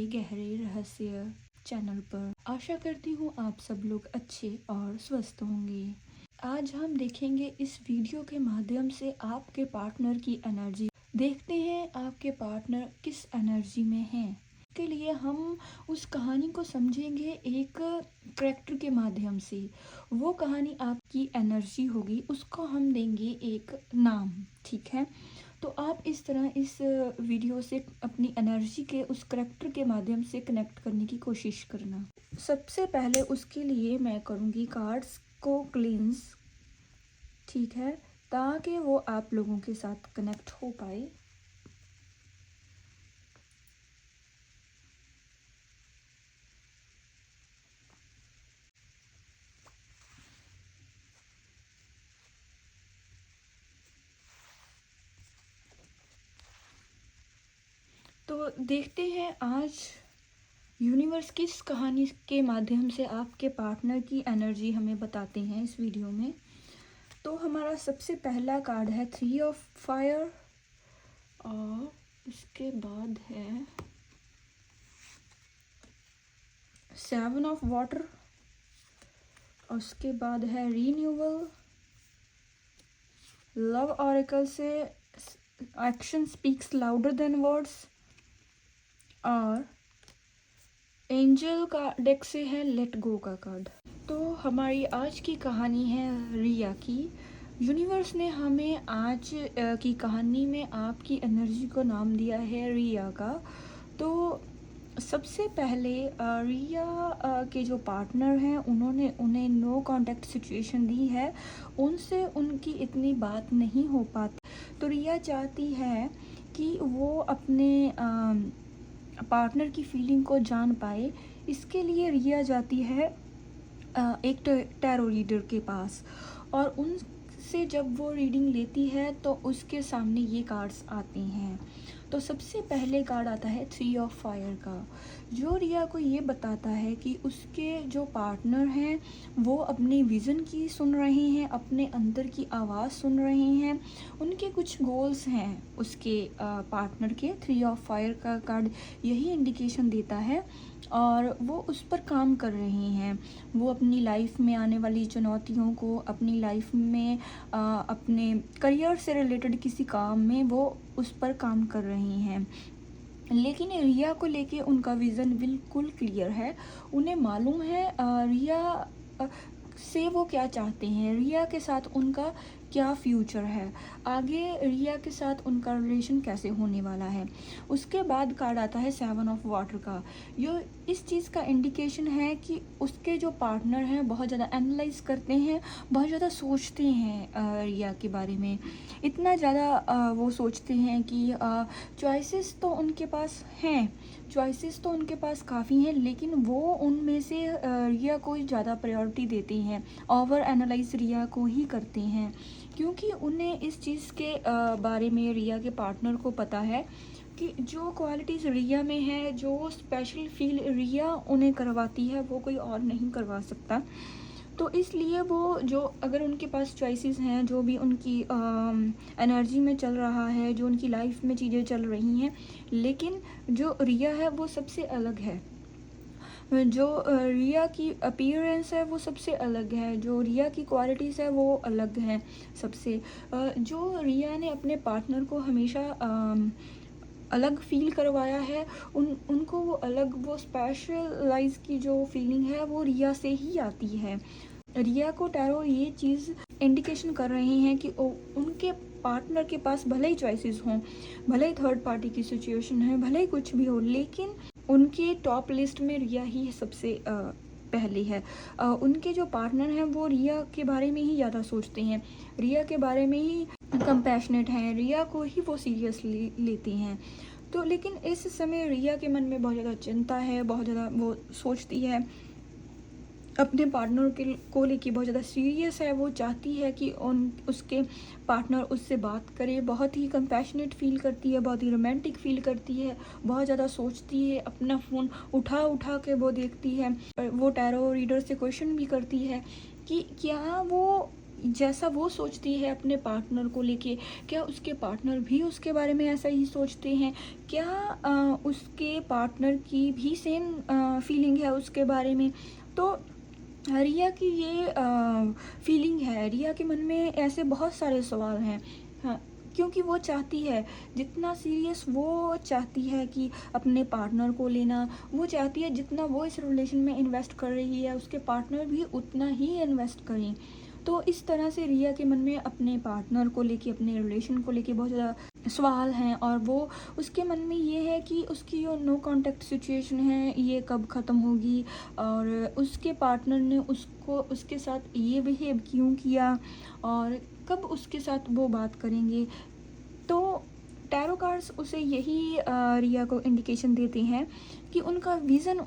के गहरे रहस्य चैनल पर। आशा करती हूँ आप सब लोग अच्छे और स्वस्थ होंगे। आज हम देखेंगे इस वीडियो के माध्यम से आपके पार्टनर की एनर्जी। देखते हैं आपके पार्टनर किस एनर्जी में हैं। के लिए हम उस कहानी को समझेंगे एक कैरेक्टर के माध्यम से। वो कहानी आपकी एनर्जी होगी, उसको हम देंगे एक नाम, ठीक है। तो आप इस तरह इस वीडियो से अपनी एनर्जी के उस करैक्टर के माध्यम से कनेक्ट करने की कोशिश करना। सबसे पहले उसके लिए मैं करूँगी कार्ड्स को क्लींस, ठीक है, ताकि वो आप लोगों के साथ कनेक्ट हो पाए। तो देखते हैं आज यूनिवर्स किस कहानी के माध्यम से आपके पार्टनर की एनर्जी हमें बताते हैं इस वीडियो में। तो हमारा सबसे पहला कार्ड है 3 ऑफ फायर और इसके बाद है 7 ऑफ वाटर और उसके बाद है रीन्यूअल। लव ऑरेकल से action speaks louder than words और एंजल का डेक से है लेट गो का कार्ड। तो हमारी आज की कहानी है रिया की। यूनिवर्स ने हमें आज की कहानी में आपकी एनर्जी को नाम दिया है रिया का। तो सबसे पहले रिया के जो पार्टनर हैं उन्होंने उन्हें नो कांटेक्ट सिचुएशन दी है, उनसे उनकी इतनी बात नहीं हो पाती। तो रिया चाहती है कि वो अपने पार्टनर की फीलिंग को जान पाए। इसके लिए रिया जाती है एक टैरो रीडर के पास और उनसे जब वो रीडिंग लेती है तो उसके सामने ये कार्ड्स आते हैं। तो सबसे पहले कार्ड आता है 3 ऑफ फायर का, जो रिया को ये बताता है कि उसके जो पार्टनर हैं वो अपने विज़न की सुन रहे हैं, अपने अंदर की आवाज़ सुन रहे हैं। उनके कुछ गोल्स हैं उसके पार्टनर के। 3 ऑफ फायर का कार्ड यही इंडिकेशन देता है और वो उस पर काम कर रहे हैं। वो अपनी लाइफ में आने वाली चुनौतियों को, अपनी लाइफ में अपने करियर से रिलेटेड किसी काम में वो उस पर काम कर रहे हैं। लेकिन रिया को लेके उनका विज़न बिल्कुल क्लियर है। उन्हें मालूम है रिया से वो क्या चाहते हैं, रिया के साथ उनका क्या फ्यूचर है, आगे रिया के साथ उनका रिलेशन कैसे होने वाला है। उसके बाद कार्ड आता है 7 ऑफ वाटर का। यो इस चीज़ का इंडिकेशन है कि उसके जो पार्टनर हैं बहुत ज़्यादा एनालाइज करते हैं, बहुत ज़्यादा सोचते हैं रिया के बारे में। इतना ज़्यादा वो सोचते हैं कि चॉइसेस तो उनके पास हैं, चॉइसेस तो उनके पास काफ़ी हैं, लेकिन वो उनमें से रिया को ही ज़्यादा प्रायोरिटी देते हैं, ओवर एनालाइज रिया को ही करते हैं, क्योंकि उन्हें इस चीज़ के बारे में रिया के पार्टनर को पता है कि जो क्वालिटीज़ रिया में है, जो स्पेशल फील रिया उन्हें करवाती है, वो कोई और नहीं करवा सकता। तो इसलिए वो जो अगर उनके पास चॉइसेस हैं, जो भी उनकी एनर्जी में चल रहा है, जो उनकी लाइफ में चीज़ें चल रही हैं, लेकिन जो रिया है वो सबसे अलग है। जो रिया की अपीयरेंस है वो सबसे अलग है, जो रिया की क्वालिटीज़ है वो अलग हैं सबसे। जो रिया ने अपने पार्टनर को हमेशा अलग फील करवाया है, उनको वो अलग, वो स्पेशलाइज की जो फीलिंग है वो रिया से ही आती है। रिया को टैरो ये चीज़ इंडिकेशन कर रहे हैं कि उनके पार्टनर के पास भले ही चॉइसेस हों, भले ही थर्ड पार्टी की सिचुएशन है, भले ही कुछ भी हो, लेकिन उनके टॉप लिस्ट में रिया ही सबसे पहले है। उनके जो पार्टनर हैं वो रिया के बारे में ही ज़्यादा सोचते हैं, रिया के बारे में ही कंपैशनेट हैं, रिया को ही वो सीरियसली लेती हैं। तो लेकिन इस समय रिया के मन में बहुत ज़्यादा चिंता है, बहुत ज़्यादा वो सोचती है अपने पार्टनर को लेके, बहुत ज़्यादा सीरियस है। वो चाहती है कि उसके पार्टनर उससे बात करे, बहुत ही कंपैशनेट फील करती है, बहुत ही रोमांटिक फील करती है, बहुत ज़्यादा सोचती है, अपना फ़ोन उठा उठा के वो देखती है। वो टैरो रीडर से क्वेश्चन भी करती है कि क्या वो जैसा वो सोचती है अपने पार्टनर को लेके, क्या उसके पार्टनर भी उसके बारे में ऐसा ही सोचते हैं? क्या उसके पार्टनर की भी सेम फीलिंग है उसके बारे में? तो रिया की ये फीलिंग है, रिया के मन में ऐसे बहुत सारे सवाल हैं। हाँ, क्योंकि वो चाहती है, जितना सीरियस वो चाहती है कि अपने पार्टनर को लेना, वो चाहती है जितना वो इस रिलेशन में इन्वेस्ट कर रही है उसके पार्टनर भी उतना ही इन्वेस्ट करें। तो इस तरह से रिया के मन में अपने पार्टनर को लेके, अपने रिलेशन को लेके बहुत ज़्यादा सवाल हैं, और वो उसके मन में ये है कि उसकी जो नो कांटेक्ट सिचुएशन है ये कब ख़त्म होगी, और उसके पार्टनर ने उसको उसके साथ ये बिहेव क्यों किया, और कब उसके साथ वो बात करेंगे। तो टैरो कार्ड्स उसे यही रिया को इंडिकेशन देते हैं कि उनका विज़न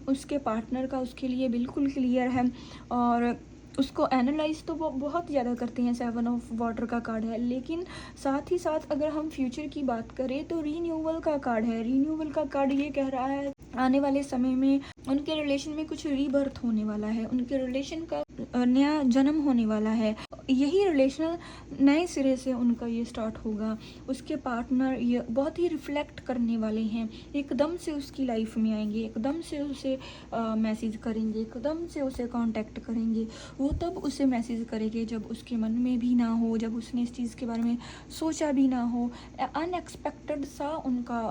उसके पार्टनर का उसके लिए बिल्कुल क्लियर है, और उसको एनालाइज तो वो बहुत ज़्यादा करते हैं। 7 ऑफ वाटर का कार्ड है, लेकिन साथ ही साथ अगर हम फ्यूचर की बात करें तो रीन्यूअल का कार्ड है। रीन्यूअल का कार्ड ये कह रहा है आने वाले समय में उनके रिलेशन में कुछ रीबर्थ होने वाला है, उनके रिलेशन का नया जन्म होने वाला है। यही रिलेशन नए सिरे से उनका ये स्टार्ट होगा। उसके पार्टनर ये बहुत ही रिफ्लेक्ट करने वाले हैं, एकदम से उसकी लाइफ में आएंगे, एकदम से उसे मैसेज करेंगे, एकदम से उसे कांटेक्ट करेंगे। वो तब उसे मैसेज करेंगे जब उसके मन में भी ना हो, जब उसने इस चीज़ के बारे में सोचा भी ना हो। अनएक्सपेक्टेड सा उनका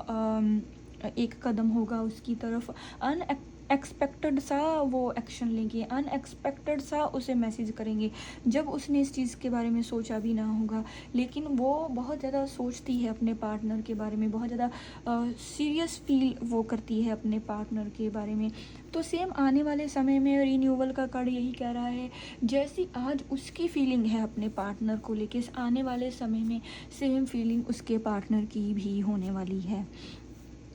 एक कदम होगा उसकी तरफ, एक्सपेक्टेड सा वो एक्शन लेंगे, अनएक्सपेक्टेड सा उसे मैसेज करेंगे जब उसने इस चीज़ के बारे में सोचा भी ना होगा। लेकिन वो बहुत ज़्यादा सोचती है अपने पार्टनर के बारे में, बहुत ज़्यादा सीरियस फील वो करती है अपने पार्टनर के बारे में। तो सेम आने वाले समय में रीन्यूअल का कार्ड यही कह रहा है, जैसी आज उसकी फीलिंग है अपने पार्टनर को लेके, आने वाले समय में सेम फीलिंग उसके पार्टनर की भी होने वाली है।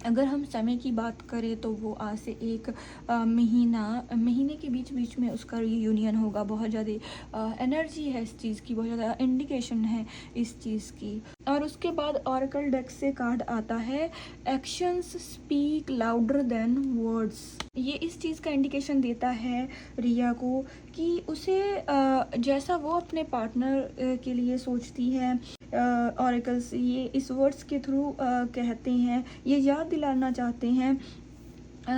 अगर हम समय की बात करें तो वो आज से एक महीने के बीच में उसका रीयूनियन होगा। बहुत ज़्यादा एनर्जी है इस चीज़ की, बहुत ज़्यादा इंडिकेशन है इस चीज़ की। और उसके बाद ऑरेकल डेक से कार्ड आता है actions speak louder than words. ये इस चीज़ का इंडिकेशन देता है रिया को कि उसे जैसा वो अपने पार्टनर के लिए सोचती है, ऑरेकल्स ये इस वर्ड्स के थ्रू कहते हैं, ये याद दिलाना चाहते हैं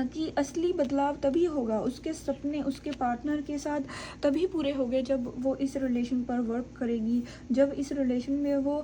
कि असली बदलाव तभी होगा, उसके सपने उसके पार्टनर के साथ तभी पूरे होंगे जब वो इस रिलेशन पर वर्क करेगी, जब इस रिलेशन में वो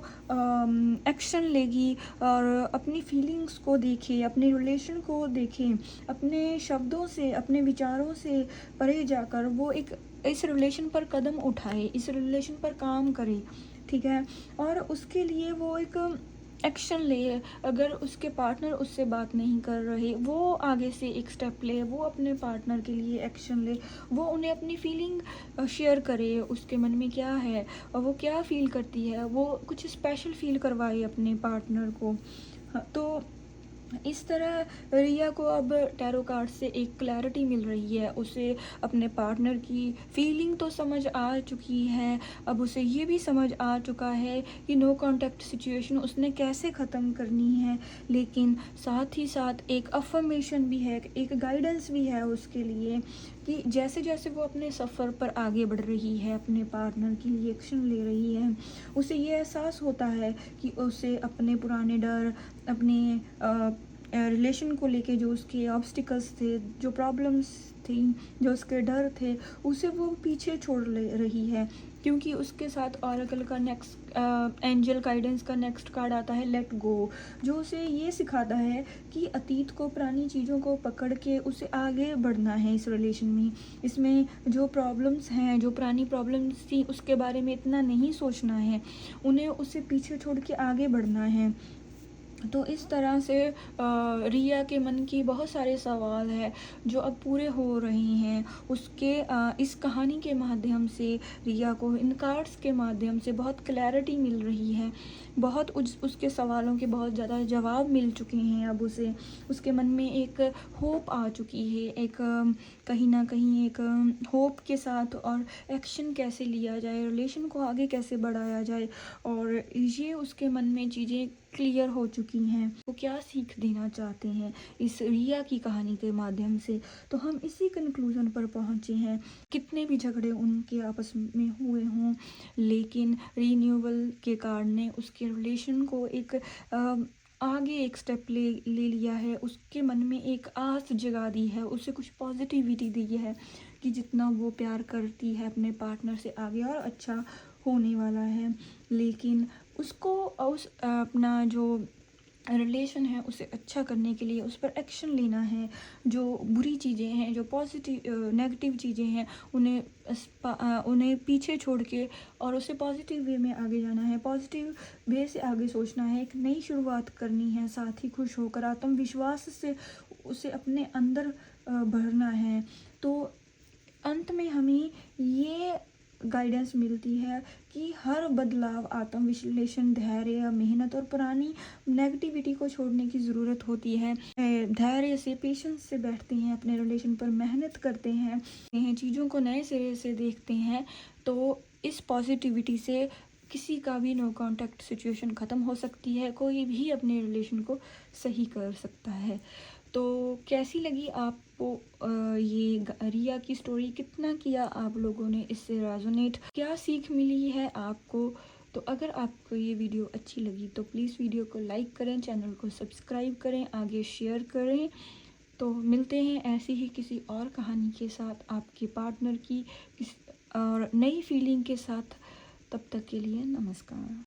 एक्शन लेगी और अपनी फीलिंग्स को देखे, अपने रिलेशन को देखे, अपने शब्दों से, अपने विचारों से परे जाकर वो एक इस रिलेशन पर कदम उठाए, इस रिलेशन पर काम करे, ठीक है। और उसके लिए वो एक एक्शन ले। अगर उसके पार्टनर उससे बात नहीं कर रहे, वो आगे से एक स्टेप ले, वो अपने पार्टनर के लिए एक्शन ले, वो उन्हें अपनी फीलिंग शेयर करे, उसके मन में क्या है और वो क्या फील करती है, वो कुछ स्पेशल फील करवाए अपने पार्टनर को। हाँ, तो इस तरह रिया को अब टैरो कार्ड से एक क्लैरिटी मिल रही है। उसे अपने पार्टनर की फीलिंग तो समझ आ चुकी है, अब उसे ये भी समझ आ चुका है कि नो कांटेक्ट सिचुएशन उसने कैसे ख़त्म करनी है। लेकिन साथ ही साथ एक अफर्मेशन भी है, एक गाइडेंस भी है उसके लिए कि जैसे जैसे वो अपने सफ़र पर आगे बढ़ रही है, अपने पार्टनर के लिए एक्शन ले रही है, उसे ये एहसास होता है कि उसे अपने पुराने डर, अपने रिलेशन को लेके जो उसके ऑब्स्टिकल्स थे, जो प्रॉब्लम्स थी, जो उसके डर थे, उसे वो पीछे छोड़ ले रही है। क्योंकि उसके साथ ऑरेकल का नेक्स्ट एंजल गाइडेंस का नेक्स्ट कार्ड आता है लेट गो, जो उसे ये सिखाता है कि अतीत को, पुरानी चीज़ों को पकड़ के उसे आगे बढ़ना है इस रिलेशन में। इसमें जो प्रॉब्लम्स हैं, जो पुरानी प्रॉब्लम्स थी, उसके बारे में इतना नहीं सोचना है, उन्हें उसे पीछे छोड़ के आगे बढ़ना है। तो इस तरह से रिया के मन की बहुत सारे सवाल हैं जो अब पूरे हो रहे हैं उसके इस कहानी के माध्यम से। रिया को इन कार्ड्स के माध्यम से बहुत क्लैरिटी मिल रही है, बहुत उसके सवालों के बहुत ज़्यादा जवाब मिल चुके हैं। अब उसे उसके मन में एक होप आ चुकी है, एक कहीं ना कहीं एक होप के साथ, और एक्शन कैसे लिया जाए, रिलेशन को आगे कैसे बढ़ाया जाए, और ये उसके मन में चीज़ें क्लियर हो चुकी हैं। वो क्या सीख देना चाहते हैं इस रिया की कहानी के माध्यम से, तो हम इसी कंक्लूजन पर पहुँचे हैं। कितने भी झगड़े उनके आपस में हुए हों, लेकिन रीन्यूअल के कार्ड ने उसके रिलेशन को एक आगे एक स्टेप ले लिया है। उसके मन में एक आस जगा दी है, उसे कुछ पॉजिटिविटी दी है कि जितना वो प्यार करती है अपने पार्टनर से, आगे और अच्छा होने वाला है। लेकिन उसको उस अपना जो रिलेशन है उसे अच्छा करने के लिए उस पर एक्शन लेना है। जो बुरी चीज़ें हैं, जो पॉजिटिव नेगेटिव चीज़ें हैं, उन्हें पीछे छोड़ के और उसे पॉजिटिव वे में आगे जाना है, पॉजिटिव वे से आगे सोचना है, एक नई शुरुआत करनी है, साथ ही खुश होकर आत्मविश्वास से उसे अपने अंदर भरना है। तो अंत में हमें ये गाइडेंस मिलती है कि हर बदलाव आत्मविश्लेषण, धैर्य, मेहनत और पुरानी नेगेटिविटी को छोड़ने की ज़रूरत होती है। धैर्य से, पेशेंस से बैठते हैं, अपने रिलेशन पर मेहनत करते हैं, चीज़ों को नए सिरे से देखते हैं, तो इस पॉजिटिविटी से किसी का भी नो कांटेक्ट सिचुएशन ख़त्म हो सकती है। कोई भी अपने रिलेशन को सही कर सकता है। तो कैसी लगी आपको ये रिया की स्टोरी? कितना किया आप लोगों ने इससे रेजोनेट? क्या सीख मिली है आपको? तो अगर आपको ये वीडियो अच्छी लगी तो प्लीज़ वीडियो को लाइक करें, चैनल को सब्सक्राइब करें, आगे शेयर करें। तो मिलते हैं ऐसी ही किसी और कहानी के साथ, आपके पार्टनर की और नई फीलिंग के साथ। तब तक के लिए नमस्कार।